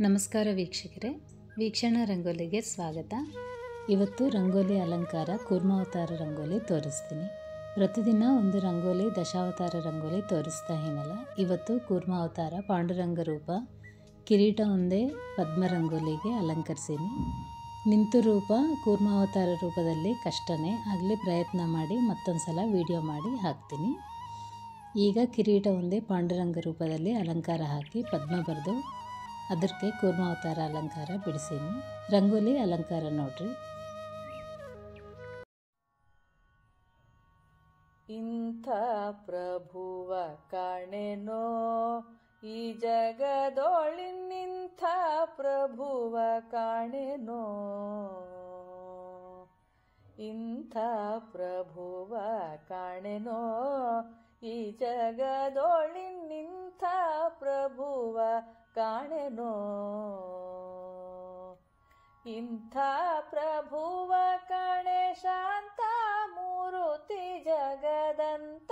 ನಮಸ್ಕಾರ ವೀಕ್ಷಕರೇ, ವೀಕ್ಷಣಾ ರಂಗೋಲಿಗೆ ಸ್ವಾಗತ. ಇವತ್ತು ರಂಗೋಲಿ ಅಲಂಕಾರ ಕೂರ್ಮಾವತಾರ ರಂಗೋಲಿ ತೋರಿಸ್ತೀನಿ. ಪ್ರತಿದಿನ ಒಂದು ರಂಗೋಲಿ ದಶಾವತಾರ ರಂಗೋಲಿ ತೋರಿಸ್ತಾ ಏನಲ್ಲ. ಇವತ್ತು ಕೂರ್ಮಾವತಾರ ಪಾಂಡುರಂಗ ರೂಪ ಕಿರೀಟ ಒಂದೇ ಪದ್ಮ ರಂಗೋಲಿಗೆ ಅಲಂಕರಿಸೀನಿ. ನಿಂತು ರೂಪ ಕೂರ್ಮಾವತಾರ ರೂಪದಲ್ಲಿ ಕಷ್ಟನೇ ಆಗಲಿ, ಪ್ರಯತ್ನ ಮಾಡಿ ಮತ್ತೊಂದು ಸಲ ವಿಡಿಯೋ ಮಾಡಿ ಹಾಕ್ತೀನಿ. ಈಗ ಕಿರೀಟ ಒಂದೇ ಪಾಂಡುರಂಗ ರೂಪದಲ್ಲಿ ಅಲಂಕಾರ ಹಾಕಿ ಪದ್ಮ ಬರೆದು ಅದಕ್ಕೆ ಕೂರ್ಮಾವತಾರ ಅಲಂಕಾರ ಬಿಡಿಸೀನಿ. ರಂಗೋಲಿ ಅಲಂಕಾರ ನೋಡ್ರಿ. ಇಂಥ ಪ್ರಭುವ ಕಾಣೆನೋ ಈ ಜಗದೊಳಿನಿಂಥ ಪ್ರಭುವ ಕಾಣೆನೋ, ಇಂಥ ಪ್ರಭುವ ಕಾಣೆನೋ ಈ ಜಗದೊಳಿನಿಂಥ ಪ್ರಭುವ ಕಾಣೆನೋ, ಇಂಥ ಪ್ರಭುವ ಕಾಣೆ ಶಾಂತ ಮೂರುತಿ ಜಗದಂತ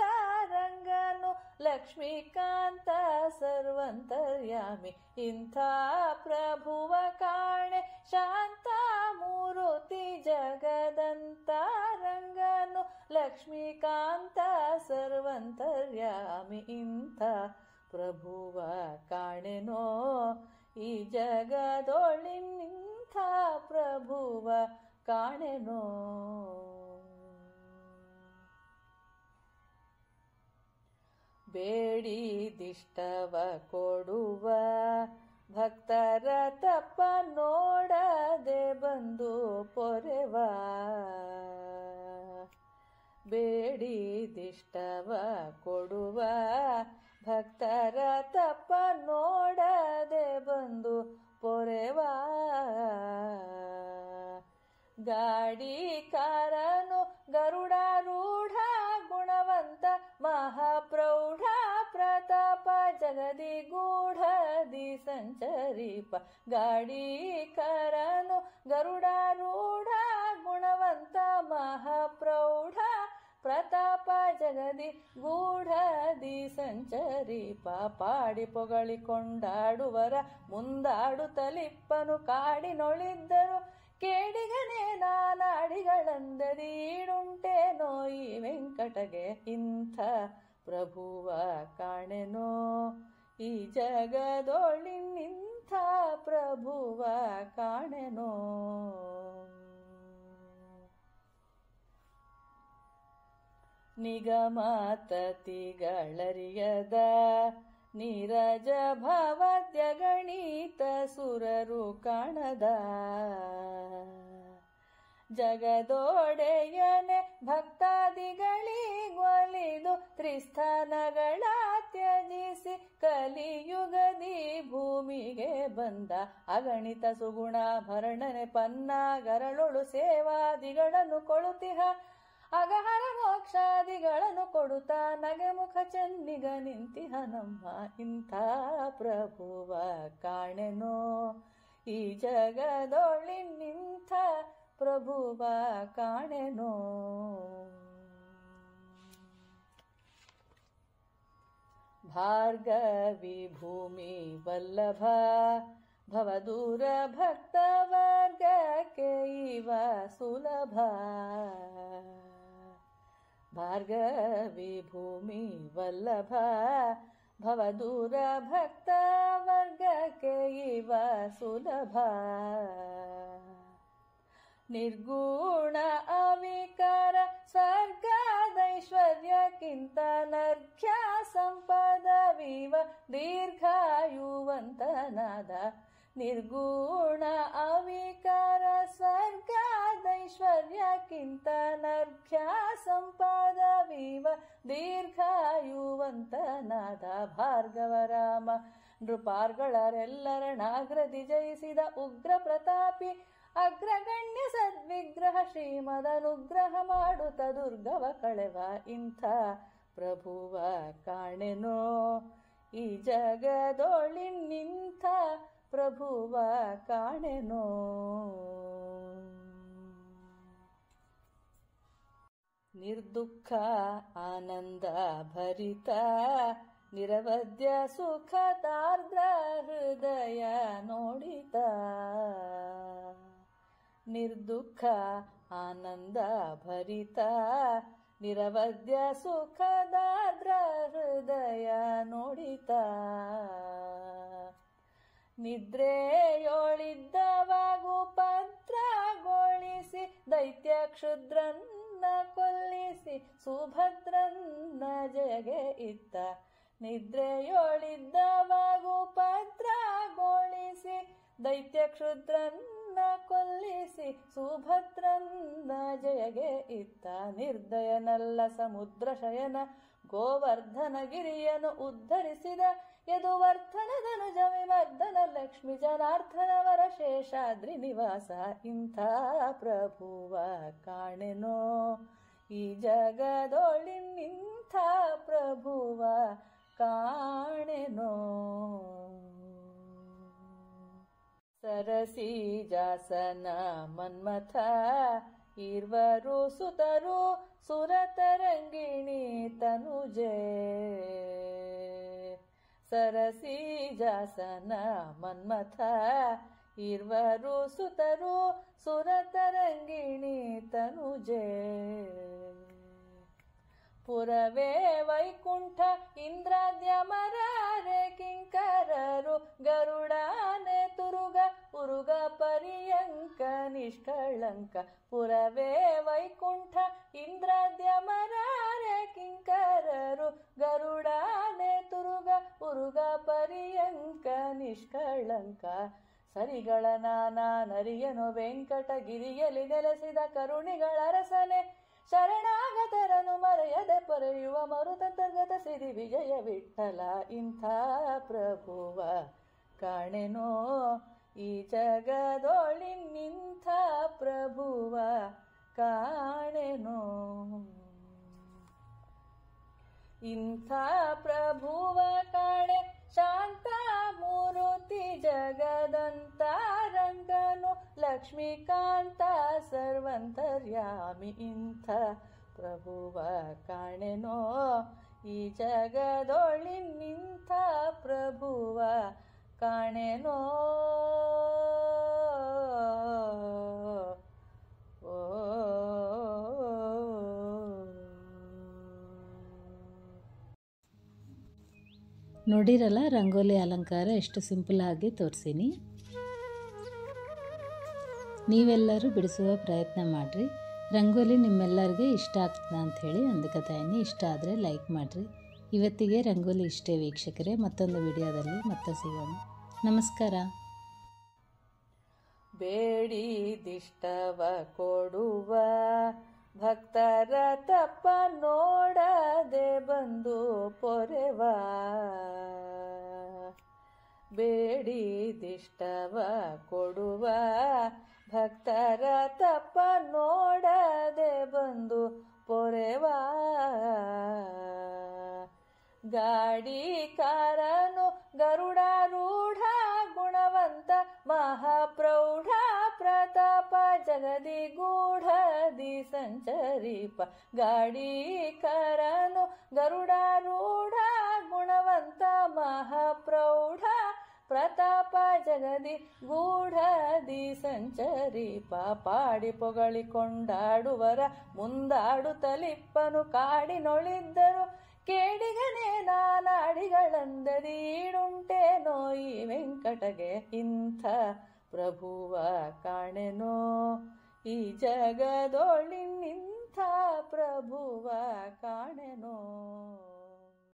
ರಂಗನು ಲಕ್ಷ್ಮೀಕಾಂತ ಸರ್ವಂತರ್ಯಾಮಿ. ಇಂಥ ಪ್ರಭುವ ಕಾಣೆ ಶಾಂತ ಮೂರುತಿ ಜಗದಂತ ರಂಗನು ಲಕ್ಷ್ಮೀಕಾಂತ ಸರ್ವಂತರ್ಯಾಮಿ. ಇಂಥ ಪ್ರಭುವ ಕಾಣೆನೋ ಈ ಜಗದೊಳಿನಿಂಥ ಪ್ರಭುವ ಕಾಣೆನೋ. ಬೇಡಿದಿಷ್ಟವ ಕೊಡುವ ಭಕ್ತರ ತಪ್ಪ ನೋಡದೆ ಬಂದು ಪೊರೆವ, ಬೇಡಿದಿಷ್ಟವ ಕೊಡುವ ಭಕ್ತರ ತಪ್ಪ ನೋಡದೆ ಬಂದು ಪೊರೆವ, ಗಾಡಿಕಾರನು ಗರುಡಾರೂಢ ಗುಣವಂತ ಮಹಾಪ್ರೌಢ ಪ್ರತಾಪ ಜಗದಿ ಗೂಢದಿ ಸಂಚರೀಪ, ಗಾಡಿಕಾರನು ಗರುಡಾರೂಢ ಗುಣವಂತ ಮಹಾಪ್ರೌಢ ಪ್ರತಾಪ ಜಗದಿ ಗೂಢದಿ ಸಂಚರೀಪ, ಪಾಡಿ ಪೊಗಳಿ ಕೊಂಡಾಡುವರ ಮುಂದಾಡುತ್ತಲಿಪ್ಪನು ಕಾಡಿನೊಳಿದ್ದರು ಕೇಡಿಗನೇ ನಾನಾಡಿಗಳಂದದೀಡುಂಟೇನೋ ಈ ವೆಂಕಟಗೆ. ಇಂಥ ಪ್ರಭುವ ಕಾಣೆನೋ ಈ ಜಗದೊಳಿನಿಂಥ ಪ್ರಭುವ ಕಾಣೆನೋ. ನಿಗಮಾತತಿಗಳರಿಯದ ನೀರಜ ಭವದ್ಯಗಣಿತ ಸುರರು ಕಾಣದ, ಜಗದೊಡೆಯನೆ ಭಕ್ತಾದಿಗಳಿಗೊಲಿದು ತ್ರಿಸ್ಥಾನಗಳ ತ್ಯಜಿಸಿ ಕಲಿಯುಗದಿ ಭೂಮಿಗೆ ಬಂದ, ಅಗಣಿತ ಸುಗುಣಾಭರಣನೆ ಪನ್ನಾಗರಳೊಳು ಸೇವಾದಿಗಳನ್ನು ಕೊಳುತಿಹ, ಅಗಹರ ಮೋಕ್ಷಾದಿಗಳನ್ನು ಕೊಡುತ್ತಾ ನಗೆಮುಖ ಚೆನ್ನಿಗ ನಿಂತಿಹ ನಮ್ಮ. ಇಂಥ ಪ್ರಭುವ ಕಾಣೆನೋ ಈ ಜಗದೊಳಿನಿಂಥ ಪ್ರಭುವ ಕಾಣೆನೋ. ಭಾರ್ಗವಿ ಭೂಮಿ ವಲ್ಲಭ ಭವದೂರ ಭಕ್ತ ವರ್ಗಕ್ಕೆ ಇವ ಸುಲಭ, ಭಾರ್ಗವಿ ಭೂಮಿ ವಲ್ಲಭ ಭವದೂರ ಭಕ್ತ ವರ್ಗಕ್ಕೆ ಇವ ಸುಲಭ, ನಿರ್ಗುಣ ಅವಿಕಾರ ಸ್ವರ್ಗದೈಶ್ವರ್ಯಕ್ಕಿಂತ ನರ್ಘ್ಯ ಸಂಪದವಿವ ದೀರ್ಘಾಯುವಂತನಾದ, ನಿರ್ಗುಣ ಅವಿಕಾರ ಸ್ವರ್ಗದೈಶ್ವರ್ಯಕ್ಕಿಂತ ನರ್ಘ್ಯ ಸಂಪದವಿವ ದೀರ್ಘಾಯುವಂತನಾದ, ಭಾರ್ಗವರಾಮ ನೃಪಾರ್ಗಳರೆಲ್ಲರನಾಗ್ರದಿ ಜಯಿಸಿದ ಉಗ್ರ ಪ್ರತಾಪಿ ಅಗ್ರಗಣ್ಯ ಸದ್ವಿಗ್ರಹ ಶ್ರೀಮದನುಗ್ರಹ ಮಾಡುತ್ತ ದುರ್ಗವ ಕಳೆವ. ಇಂಥ ಪ್ರಭುವ ಕಾಣೆನೋ ಈ ಜಗದೊಳಿನಿಂಥ ಪ್ರಭುವ ಕಾಣೆನೋ. ನಿರ್ದುಃಖ ಆನಂದ ಭರಿತ ನಿರವಧ್ಯ ಸುಖದಾರ್ದ್ರ ಹೃದಯ ನೋಡಿ ನಿರ್ದುಃಖ ಆನಂದ ಭರಿತ ನಿರವಧ್ಯ ಸುಖದಾರ್ದ್ರ ಹೃದಯ ನೋಡಿತ ನಿದ್ರೆಯೊಳಿದ್ದವಾಗು ಪತ್ರಗೊಳಿಸಿ ದೈತ್ಯ ಕ್ಷುದ್ರನ್ನ ಕೊಲ್ಲಿಸಿ ಸುಭದ್ರನ್ನ ಜಗೆ ಇತ್ತ ನಿದ್ರೆಯೊಳಿದ್ದವಾಗು ಪತ್ರಗೊಳಿಸಿ ದೈತ್ಯ ಕ್ಷುದ್ರನ್ನ ಕೊಲ್ಲಿಸಿ ಸುಭದ್ರನ್ನ ಜಯಗೆ ಇತ್ತ ನಿರ್ದಯನಲ್ಲ ಸಮುದ್ರ ಶಯನ ಗೋವರ್ಧನ ಗಿರಿಯನು ಉದ್ಧರಿಸಿದ ಯದುವರ್ಧನದನುಜ ವಿಮರ್ದನ ಲಕ್ಷ್ಮಿ ಜನಾರ್ದನವರ ಶೇಷಾದ್ರಿ ನಿವಾಸ ಇಂಥ ಪ್ರಭುವ ಕಾಣೆನೋ ಈ ಜಗದೊಳಿನಿಂಥ ಪ್ರಭುವ ಕಾಣೆನೋ ಸರಸಿ ಜಾಸನ ಮನ್ಮಥ ಇರ್ವರು ಸುತರು ಸುರತರಂಗಿಣಿ ತನುಜೆ ಸರಸಿ ಜಾಸನ ಮನ್ಮಥ ಇರ್ವರು ಸುತರು ಸುರತರಂಗಿಣಿ ತನುಜೆ ಪುರವೇ ವೈಕುಂಠ ಇಂದ್ರಾದ್ಯಮರಾರೆ ಕಿಂಕರರು ಗರುಡಾನೆ ತುರುಗ ಉರುಗ ಪರ್ಯಂಕ ನಿಷ್ಕಳಂಕ ಪುರವೇ ವೈಕುಂಠ ಇಂದ್ರಾದ್ಯಮರಾರೆ ಕಿಂಕರರು ಗರುಡಾನೆ ತುರುಗ ಉರುಗ ಪರ್ಯಂಕ ನಿಷ್ಕಳಂಕ ಸರಿಗಳ ನಾನಾ ನರಿಯನು ವೆಂಕಟಗಿರಿಯಲ್ಲಿ ನೆಲೆಸಿದ ಕರುಣಿಗಳ ಅರಸನೆ ಶರಣಾಗತರನು ಮರೆಯದೆ ಪೊರೆಯುವ ಮರುತಂತರ್ಗತ ಸಿರಿ ವಿಜಯ ವಿಠಲ ಇಂಥ ಪ್ರಭುವ ಕಾಣೆನೋ ಈ ಜಗದೊಳಿನಿಂಥ ಪ್ರಭುವ ಕಾಣೆನೋ ಇಂಥ ಪ್ರಭುವ ಕಾಣೆ ಶಾಂತ ಮೂರುತಿ ಜಗದಂತ ರಂಗನು ಲಕ್ಷ್ಮೀಕಾಂತ ಸರ್ವಂತರ್ಯಾಮಿ ಇಂಥ ಪ್ರಭುವ ಕಾಣೆನೋ ಈ ಜಗದೊಳಿನಿಂಥ ಪ್ರಭುವ ಕಾಣೆನೋ ನೋಡಿರಲ್ಲ ರಂಗೋಲಿ ಅಲಂಕಾರ ಎಷ್ಟು ಸಿಂಪಲ್ ಆಗಿ ತೋರಿಸೀನಿ. ನೀವೆಲ್ಲರೂ ಬಿಡಿಸುವ ಪ್ರಯತ್ನ ಮಾಡಿರಿ. ರಂಗೋಲಿ ನಿಮ್ಮೆಲ್ಲರಿಗೆ ಇಷ್ಟ ಆಗ್ತದೆ ಅಂಥೇಳಿ ಅಂದ್ಕೊತಾಯಿನಿ. ಇಷ್ಟ ಆದರೆ ಲೈಕ್ ಮಾಡಿರಿ. ಇವತ್ತಿಗೆ ರಂಗೋಲಿ ಇಷ್ಟೇ ವೀಕ್ಷಕರೇ. ಮತ್ತೊಂದು ವಿಡಿಯೋದಲ್ಲಿ ಮತ್ತೆ ಸಿಗೋಣ. ನಮಸ್ಕಾರ. ಬೇಡಿದಿಷ್ಟವ ಕೊಡುವ ಭಕ್ತರ ತಪ್ಪ ನೋಡದೆ ಬಂದು ಪೊರೆವ ಬೇಡಿದಿಷ್ಟವ ಕೊಡುವ ಭಕ್ತರ ತಪ್ಪ ನೋಡದೆ ಬಂದು ಪೊರೆವ ಗಾಡಿಕಾರನು ಗರುಡಾರೂಢ ಗುಣವಂತ ಮಹಾಪ್ರೌಢ ಪ್ರತಾಪ ಜಗದಿ ಗೂಢದಿ ಸಂಚರೀಪ ಗಾಡಿಕಾರನು ಗರುಡಾರೂಢ ಗುಣವಂತ ಮಹಾಪ್ರೌಢ ಪ್ರತಾಪ ಜಗದಿ ಗೂಢದಿ ಸಂಚರೀಪ ಪಾಡಿ ಪೊಗಳಿ ಕೊಂಡಾಡುವರ ಮುಂದಾಡುತ್ತಲಿಪ್ಪನು ಕಾಡಿನೊಳಿದ್ದರು ಕೇಡಿಗನೇ ನಾನಾಡಿಗಳಂದದೀಡುಂಟೇನೋ ಈ ವೆಂಕಟಗೆ ಇಂಥ ಪ್ರಭುವ ಕಾಣೆನೋ ಈ ಜಗದೊಳಿನಿಂಥ ಪ್ರಭುವ ಕಾಣೆ